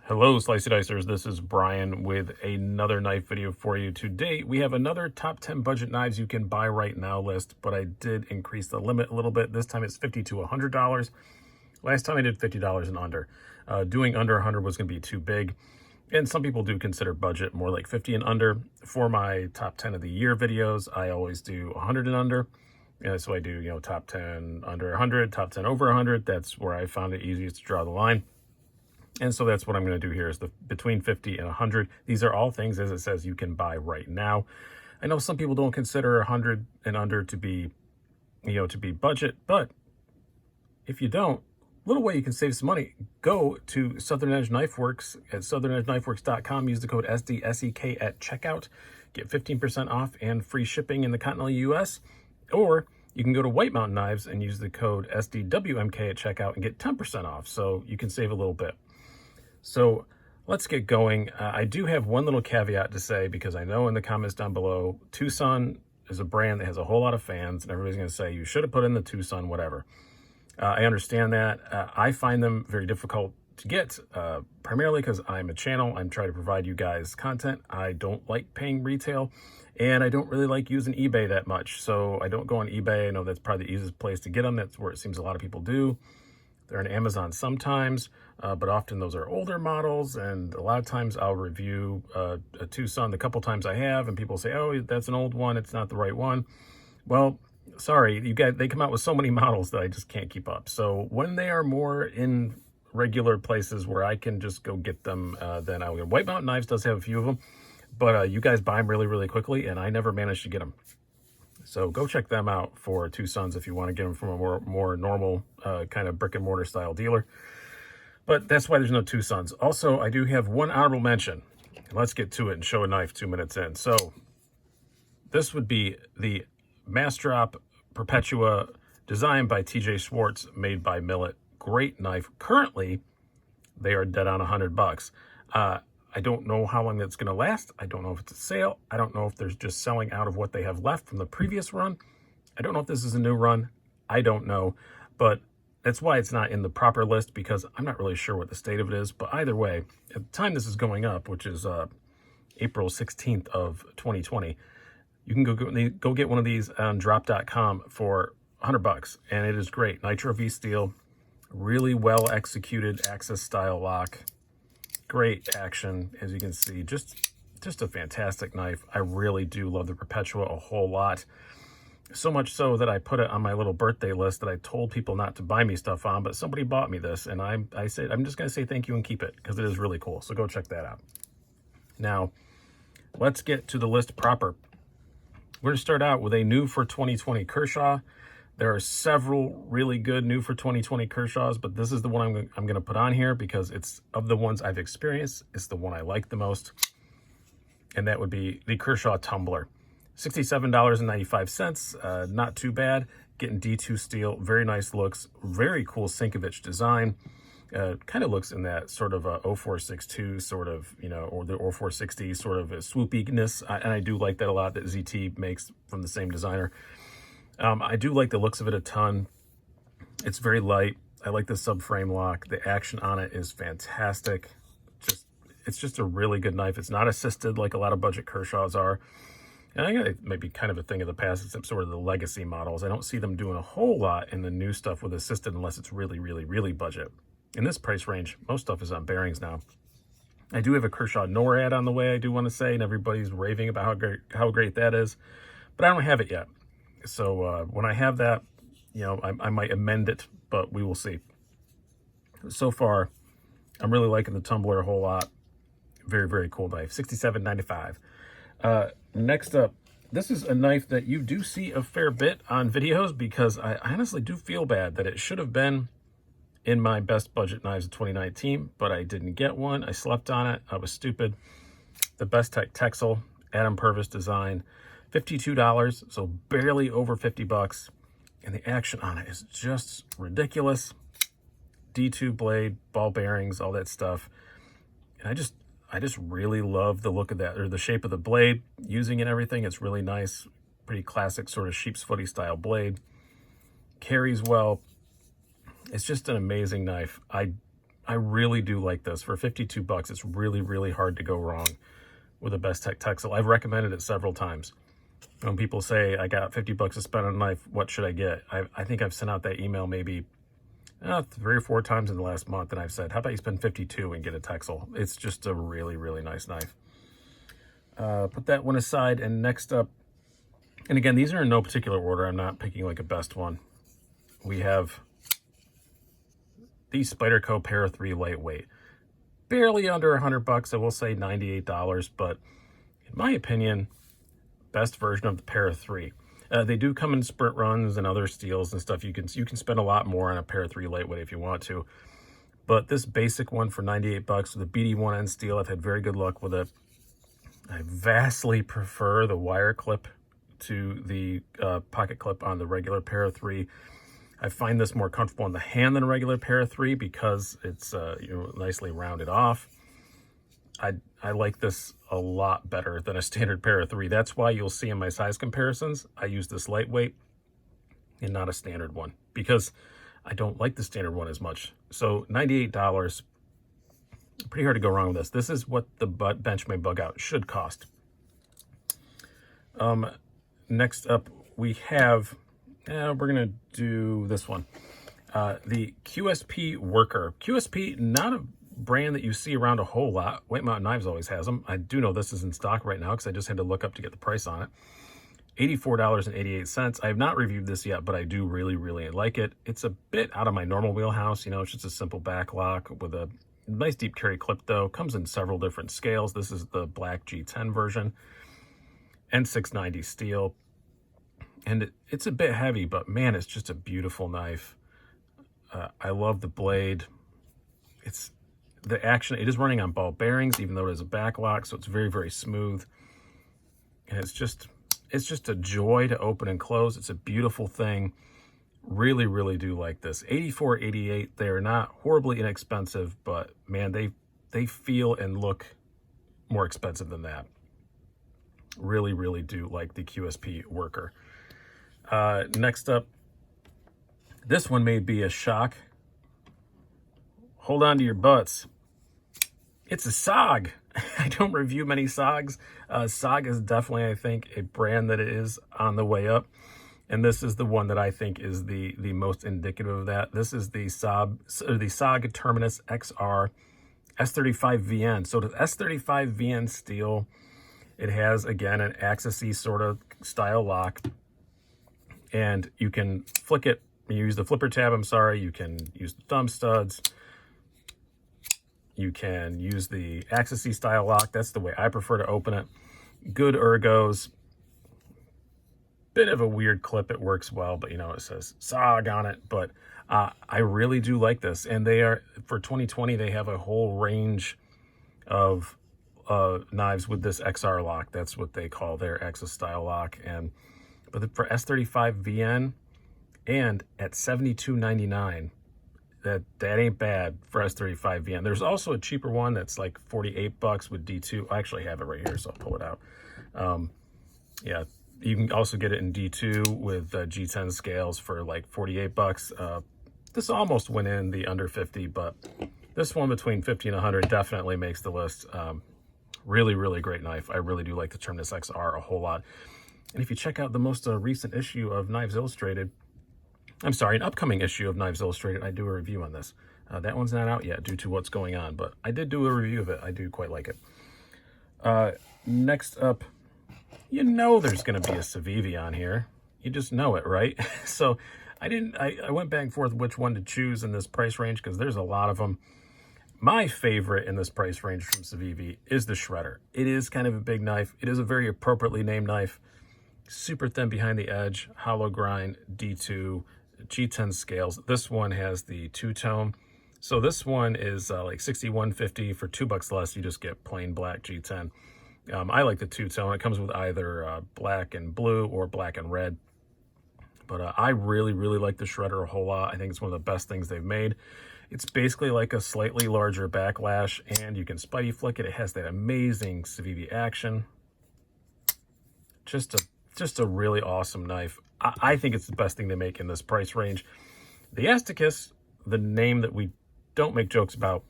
Hello, Slicey Dicers. This is Brian with another knife video for you. Today, we have another top 10 budget knives you can buy right now list, but I did increase the limit a little bit. This time it's $50 to $100. Last time I did $50 and under. Doing under 100 was going to be too big. And some people do consider budget more like 50 and under. For my top 10 of the year videos, I always do 100 and under. And so I do, top 10 under 100, top 10 over 100. That's where I found it easiest to draw the line. And so that's what I'm going to do here is between 50 and 100. These are all things, as it says, you can buy right now. I know some people don't consider 100 and under to be, to be budget, but if you don't, little way you can save some money, go to Southern Edge Knife Works at southernedgeknifeworks.com. Use the code SDSEK at checkout. Get 15% off and free shipping in the continental U.S. Or you can go to White Mountain Knives and use the code SDWMK at checkout and get 10% off. So you can save a little bit. So let's get going. I do have one little caveat to say, because I know in the comments down below, Tucson is a brand that has a whole lot of fans, and everybody's going to say, you should have put in the Tucson, whatever. I understand that. I find them very difficult to get, primarily because I'm a channel. I'm trying to provide you guys content. I don't like paying retail, and I don't really like using eBay that much. So I don't go on eBay. I know that's probably the easiest place to get them. That's where it seems a lot of people do. They're on Amazon sometimes, but often those are older models, and a lot of times I'll review a Tucson the couple times I have, and people say, oh, that's an old one, it's not the right one. Well, sorry, they come out with so many models that I just can't keep up. So when they are more in regular places where I can just go get them, then I'll go. White Mountain Knives does have a few of them, but you guys buy them really, really quickly, and I never managed to get them. So go check them out for Tucsons if you want to get them from a more normal kind of brick and mortar style dealer. But that's why there's no Tucsons. Also, I do have one honorable mention. Let's get to it and show a knife 2 minutes in. So this would be the Op Perpetua, designed by TJ Schwartz, made by Millet. Great knife. Currently, they are dead on $100. I don't know how long that's going to last. I don't know if it's a sale. I don't know if they're just selling out of what they have left from the previous run. I don't know if this is a new run. I don't know. But that's why it's not in the proper list, because I'm not really sure what the state of it is. But either way, at the time this is going up, which is April 16th of 2020, you can go get one of these on drop.com for $100. And it is great. Nitro V steel, really well executed access style lock. Great action, as you can see. Just a fantastic knife. I really do love the Perpetua a whole lot. So much so that I put it on my little birthday list that I told people not to buy me stuff on, but somebody bought me this, and I said, I'm just going to say thank you and keep it, because it is really cool. So go check that out. Now, let's get to the list proper. We're going to start out with a new for 2020 Kershaw. There are several really good new for 2020 Kershaws, but this is the one I'm going to put on here because it's, of the ones I've experienced, it's the one I like the most. And that would be the Kershaw Tumbler. $67.95, not too bad. Getting D2 steel, very nice looks, very cool Sinkovich design. Kind of looks in that sort of 0462 sort of, or the 0460 sort of a swoopiness. And I do like that a lot, that ZT makes from the same designer. I do like the looks of it a ton. It's very light. I like the subframe lock. The action on it is fantastic. It's just a really good knife. It's not assisted like a lot of budget Kershaws are. And I think it might be kind of a thing of the past, except sort of the legacy models. I don't see them doing a whole lot in the new stuff with assisted unless it's really, really, really budget. In this price range, most stuff is on bearings now. I do have a Kershaw NORAD on the way, I do want to say, and everybody's raving about how great that is. But I don't have it yet. So when I have that, I might amend it, but we will see. So far, I'm really liking the Tumbler a whole lot. Very, very cool knife. $67.95. Next up, this is a knife that you do see a fair bit on videos, because I honestly do feel bad that it should have been in my best budget knives of 2019, but I didn't get one. I slept on it. I was stupid. The Best Tech Texel Adam Purvis design. $52, so barely over $50, and the action on it is just ridiculous. D2 blade, ball bearings, all that stuff. And I just really love the look of that, or the shape of the blade, using it and everything. It's really nice, pretty classic sort of sheep's footy style blade. Carries well. It's just an amazing knife. I I really do like this. For 52 bucks, it's really, really hard to go wrong with a Best Tech Texel. I've recommended it several times. When people say, I got 50 bucks to spend on a knife, what should I get? I think I've sent out that email maybe 3 or 4 times in the last month, and I've said, how about you spend 52 and get a Texel? It's just a really, really nice knife. Put that one aside, and next up, and again, these are in no particular order. I'm not picking like a best one. We have the Spyderco Pair 3 lightweight. Barely under 100 bucks, I will say $98, but in my opinion, best version of the Pair 3. They do come in sprint runs and other steels and stuff. You can spend a lot more on a Pair 3 lightweight if you want to. But this basic one for 98 bucks with a BD1N steel, I've had very good luck with it. I vastly prefer the wire clip to the pocket clip on the regular Pair 3. I find this more comfortable in the hand than a regular Pair 3 because it's nicely rounded off. I like this a lot better than a standard Pair 3. That's why you'll see in my size comparisons, I use this lightweight and not a standard one, because I don't like the standard one as much. So $98, pretty hard to go wrong with this. This is what the Benchmade bug out should cost. Next up, we have, we're going to do this one. The QSP Worker. QSP, not a brand that you see around a whole lot. White Mountain Knives always has them. I do know this is in stock right now because I just had to look up to get the price on it. $84.88. I have not reviewed this yet, but I do really, really like it. It's a bit out of my normal wheelhouse. It's just a simple back lock with a nice deep carry clip, though. Comes in several different scales. This is the black G10 version. N690 steel. And it's a bit heavy, but man, it's just a beautiful knife. I love the blade. It's the action. It is running on ball bearings, even though it is a back lock, so it's very, very smooth. And it's just a joy to open and close. It's a beautiful thing. Really, really do like this. $84.88. They are not horribly inexpensive, but man, they feel and look more expensive than that. Really, really do like the QSP Worker. Next up, this one may be a shock. Hold on to your butts. It's a SOG. I don't review many SOGs. SOG is definitely, I think, a brand that is on the way up. And this is the one that I think is the most indicative of that. This is the SOG Terminus XR S35VN. So the S35VN steel, it has, again, an axis-y sort of style lock. And you can flick it. You use the flipper tab, I'm sorry. You can use the thumb studs. You can use the axis-y style lock. That's the way I prefer to open it. Good ergos. Bit of a weird clip. It works well, but it says SOG on it. But I really do like this. And they are, for 2020, they have a whole range of knives with this XR lock. That's what they call their axis style lock. But for S35VN and at $72.99, that ain't bad for S35VN. There's also a cheaper one that's like 48 bucks with D2. I actually have it right here, so I'll pull it out. Yeah, you can also get it in D2 with G10 scales for like 48 bucks. This almost went in the under 50, but this one between 50 and 100 definitely makes the list. Really, really great knife. I really do like the Terminus XR a whole lot. And if you check out the most recent issue of Knives Illustrated, I'm sorry, an upcoming issue of Knives Illustrated, I do a review on this. That one's not out yet due to what's going on, but I did do a review of it. I do quite like it. Next up, there's going to be a SAVI on here. You just know it, right? So I went back and forth which one to choose in this price range because there's a lot of them. My favorite in this price range from SAVI is the Shredder. It is kind of a big knife. It is a very appropriately named knife. Super thin behind the edge, hollow grind, D2, G10 scales. This one has the two-tone. So this one is like $61.50 for $2 less. You just get plain black G10. I like the two-tone. It comes with either black and blue or black and red. But I really, really like the Shredder a whole lot. I think it's one of the best things they've made. It's basically like a slightly larger backlash, and you can Spidey flick it. It has that amazing SAVI action. Just a really awesome knife. I think it's the best thing they make in this price range. The Asticus, the name that we don't make jokes about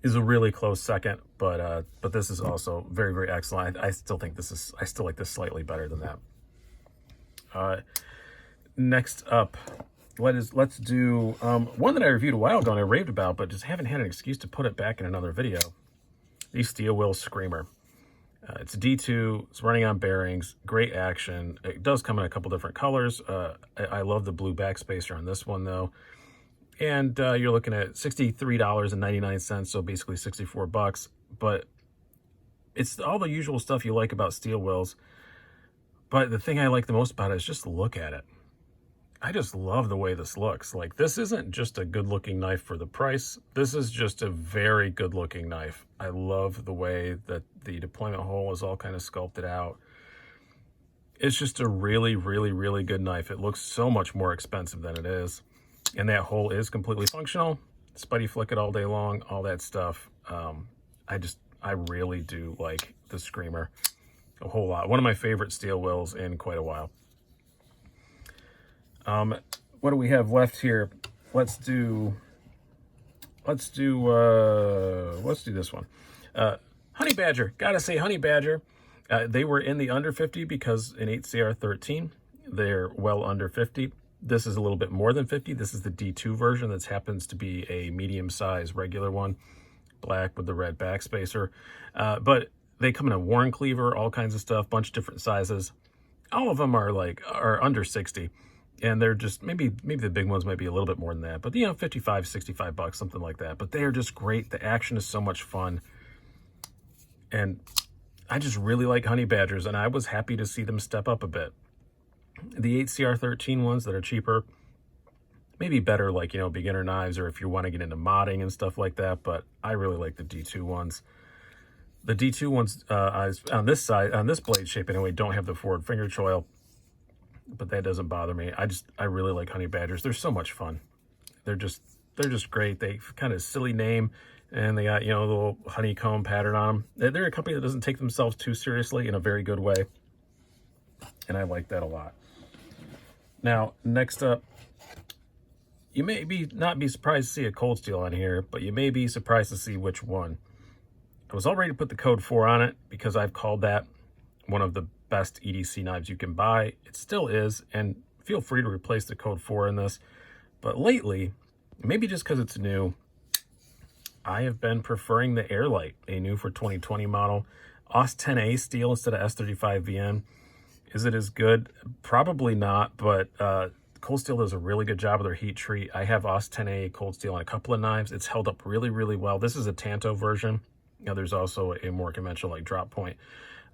is a really close second, but this is also very, very excellent. I still think I still like this slightly better than that. Next up, let's do one that I reviewed a while ago and I raved about, but just haven't had an excuse to put it back in another video. The Steel Wheel Screamer. It's a D2, it's running on bearings, great action. It does come in a couple different colors. I love the blue backspacer on this one though. And you're looking at $63.99, so basically 64 bucks. But it's all the usual stuff you like about steel wheels. But the thing I like the most about it is just look at it. I just love the way this looks. Like, this isn't just a good looking knife for the price. This is just a very good looking knife. I love the way that the deployment hole is all kind of sculpted out. It's just a really, really, really good knife. It looks so much more expensive than it is. And that hole is completely functional. Spuddy flick it all day long, all that stuff. I really do like the Screamer a whole lot. One of my favorite steel wheels in quite a while. What do we have left here? Let's do this one. Honey Badger. Gotta say Honey Badger. They were in the under 50 because in 8CR13, they're well under 50. This is a little bit more than 50. This is the D2 version. That happens to be a medium-sized regular one, black with the red backspacer. But they come in a worn cleaver, all kinds of stuff, bunch of different sizes. All of them are under 60. And they're just, maybe the big ones might be a little bit more than that, but 55, 65 bucks, something like that. But they are just great. The action is so much fun. And I just really like Honey Badgers, and I was happy to see them step up a bit. The 8CR13 ones that are cheaper, maybe better, like, beginner knives, or if you want to get into modding and stuff like that, but I really like the D2 ones. The D2 ones on this side, on this blade shape anyway, don't have the forward finger choil, but that doesn't bother me. I really like Honey Badgers. They're so much fun. They're just great. They kind of silly name, and they got, the little honeycomb pattern on them. They're a company that doesn't take themselves too seriously in a very good way, and I like that a lot. Now, next up, you may not be surprised to see a cold steel on here, but you may be surprised to see which one. I was all ready to put the code 4 on it because I've called that one of the best EDC knives you can buy. It still is, and feel free to replace the code 4 in this. But lately, maybe just because it's new, I have been preferring the Airlight, a new for 2020 model. AUS 10A steel instead of S35 VN. Is it as good? Probably not, but Cold Steel does a really good job with their heat treat. I have AUS 10A Cold Steel on a couple of knives. It's held up really, really well. This is a Tanto version. Now, there's also a more conventional like drop point,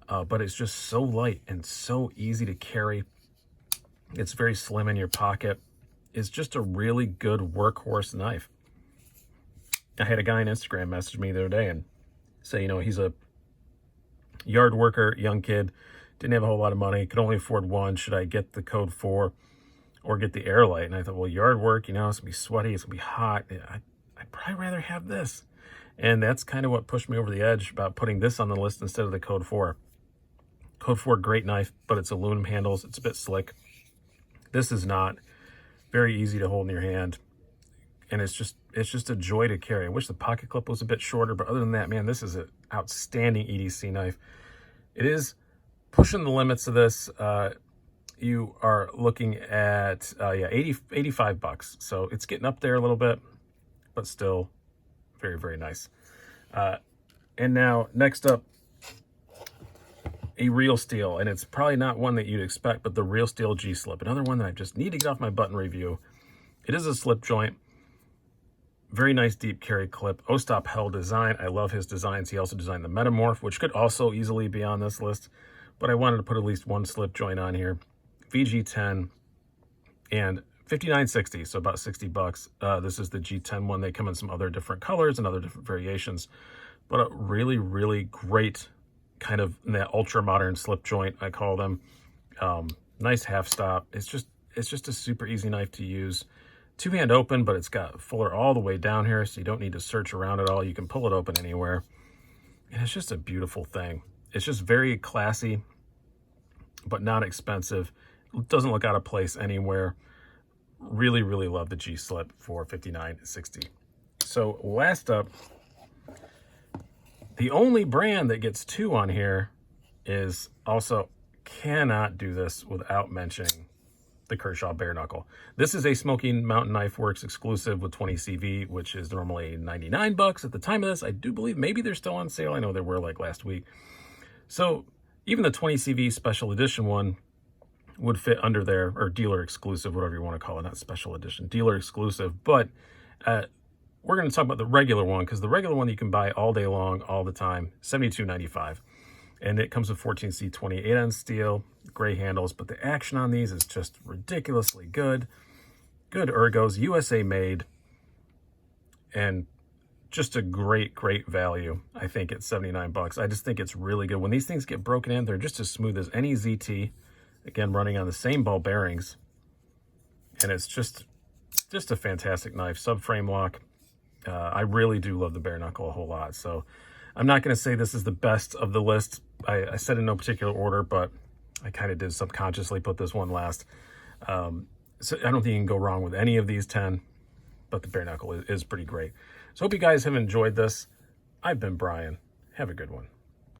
but it's just so light and so easy to carry. It's very slim in your pocket. It's just a really good workhorse knife. I had a guy on Instagram message me the other day and say, he's a yard worker, young kid, didn't have a whole lot of money, could only afford one. Should I get the code 4 or get the Airlight? And I thought, well, yard work, it's going to be sweaty, it's going to be hot. I'd probably rather have this. And that's kind of what pushed me over the edge about putting this on the list instead of the code 4. Code 4, great knife, but it's aluminum handles. It's a bit slick. This is not. Very easy to hold in your hand. And it's just a joy to carry. I wish the pocket clip was a bit shorter, but other than that, man, this is an outstanding EDC knife. It is pushing the limits of this. You are looking at 85 bucks. So it's getting up there a little bit, but still very, very nice. And now next up, a Real Steel, and it's probably not one that you'd expect, but the Real Steel G-Slip, another one that I just need to get off my butt and review. It is a slip joint, very nice deep carry clip, Ostap Hell design. I love his designs. He also designed the Metamorph, which could also easily be on this list, but I wanted to put at least one slip joint on here. VG10 and $59.60, so about 60 bucks. This is the G10 one. They come in some other different colors and other different variations, but a really, really great kind of that ultra modern slip joint, I call them. Nice half stop. It's just a super easy knife to use. Two-hand open, but it's got fuller all the way down here, so you don't need to search around at all. You can pull it open anywhere. And it's just a beautiful thing. It's just very classy, but not expensive. It doesn't look out of place anywhere. Really, really love the G-Slip for $59.60. So last up, the only brand that gets 2 on here is also, cannot do this without mentioning the Kershaw Bareknuckle. This is a Smoky Mountain Knife Works exclusive with 20 CV, which is normally 99 bucks at the time of this. I do believe maybe they're still on sale. I know they were like last week. So even the 20 CV special edition one would fit under there, or dealer exclusive, whatever you want to call it, not special edition, dealer exclusive. But we're going to talk about the regular one, because the regular one you can buy all day long, all the time, $72.95. And it comes with 14C 28 on steel, gray handles, but the action on these is just ridiculously good. Good ergos, USA made, and just a great, great value, I think, at 79 bucks. I just think it's really good. When these things get broken in, they're just as smooth as any ZT. Again, running on the same ball bearings. And it's just a fantastic knife. Subframe lock. I really do love the Bareknuckle a whole lot. So I'm not going to say this is the best of the list. I said in no particular order, but I kind of did subconsciously put this one last. So I don't think you can go wrong with any of these 10, but the Bareknuckle is pretty great. So hope you guys have enjoyed this. I've been Brian. Have a good one.